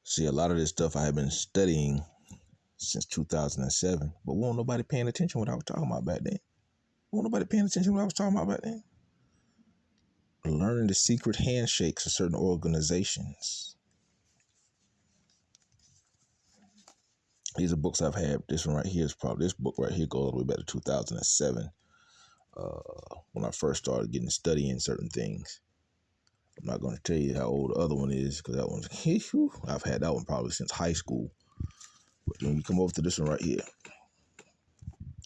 See, a lot of this stuff I have been studying since 2007, but won't nobody paying attention what I was talking about back then. Won't nobody paying attention what I was talking about back then. Learning the secret handshakes of certain organizations. These are books I've had. This one right here is probably, this book right here goes all the way back to 2007. When I first started getting studying certain things. I'm not going to tell you how old the other one is because that one's, I've had that one probably since high school. But when you come over to this one right here,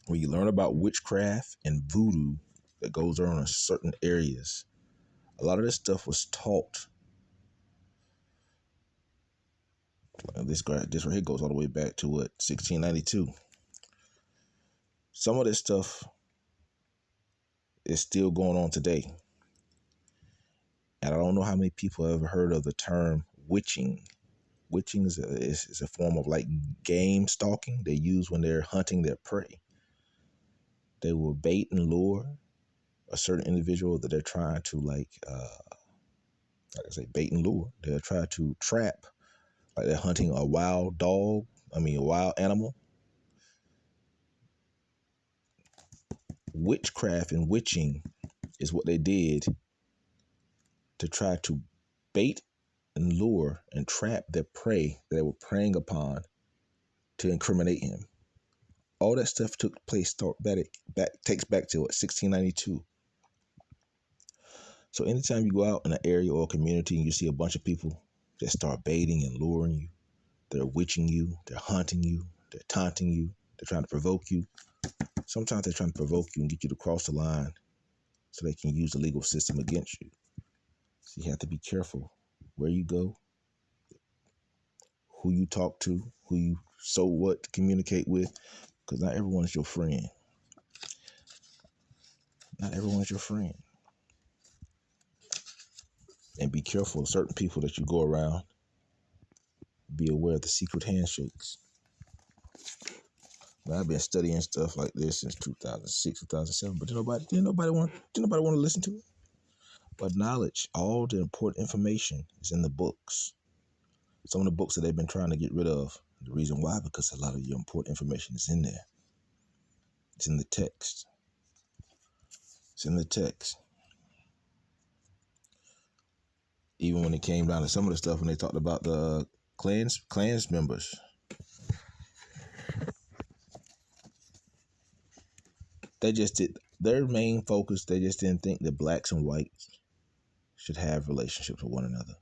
when you learn about witchcraft and voodoo that goes on in certain areas, a lot of this stuff was taught. This right here goes all the way back to what, 1692. Some of this stuff is still going on today. And I don't know how many people have ever heard of the term witching. Witching is a form of like game stalking they use when they're hunting their prey. They will bait and lure a certain individual that they're trying to like I say, bait and lure. They'll try to trap, like they're hunting a wild dog. A wild animal. Witchcraft and witching is what they did to try to bait and lure and trap their prey that they were preying upon to incriminate him. All that stuff took place takes back to 1692. So anytime you go out in an area or a community and you see a bunch of people that start baiting and luring you, they're witching you, they're hunting you, they're taunting you, they're trying to provoke you. Sometimes they're trying to provoke you and get you to cross the line so they can use the legal system against you. So you have to be careful where you go, who you talk to, who you communicate with, because not everyone is your friend. Not everyone is your friend. And be careful of certain people that you go around. Be aware of the secret handshakes. I've been studying stuff like this since 2006, 2007, but didn't nobody want to listen to it. But knowledge, all the important information is in the books. Some of the books that they've been trying to get rid of. The reason why, because a lot of your important information is in there. It's in the text. It's in the text. Even when it came down to some of the stuff when they talked about the clans members. They just did their main focus. They just didn't think that blacks and whites should have relationships with one another.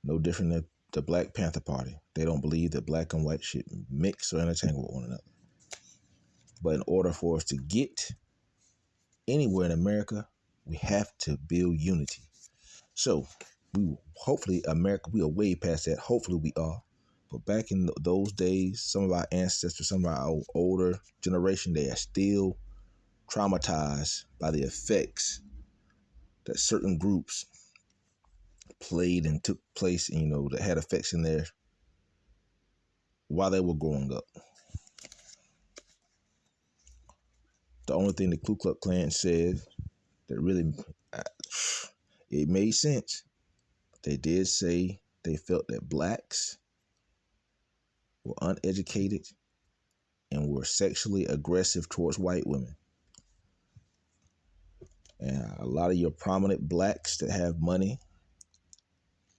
No different than the Black Panther Party. They don't believe that black and white should mix or intertangle with one another. But in order for us to get anywhere in America, we have to build unity. So hopefully America, we are way past that. Hopefully we are. But back in those days, some of our ancestors, some of our older generation, they are still traumatized by the effects that certain groups played and took place, and, that had effects in there while they were growing up. The only thing the Ku Klux Klan said that really, it made sense. They did say they felt that blacks were uneducated and were sexually aggressive towards white women. And a lot of your prominent blacks that have money,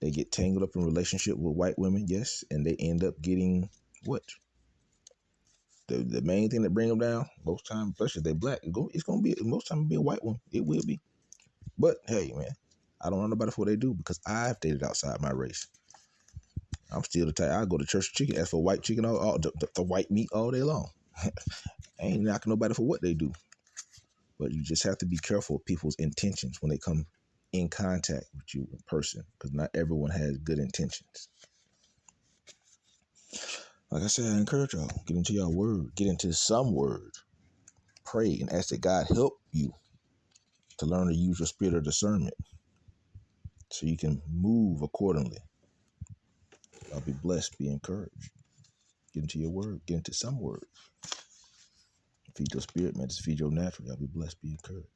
they get tangled up in relationship with white women, yes, and they end up getting what? The main thing that bring them down, most times, especially if they're black, it's going to be, most time be a white one. It will be. But, hey, man, I don't know nobody for what they do because I've dated outside my race. I'm still the type, I go to Church Chicken, ask for white chicken, the white meat all day long. I ain't knocking nobody for what they do. But you just have to be careful of people's intentions when they come in contact with you in person, because not everyone has good intentions. Like I said, I encourage y'all, get into your word, get into some word, pray, and ask that God help you to learn to use your spirit of discernment so you can move accordingly. Y'all be blessed, be encouraged. Get into your word, get into some word. Feed your spirit, man. Just feed your natural. Y'all be blessed, be encouraged.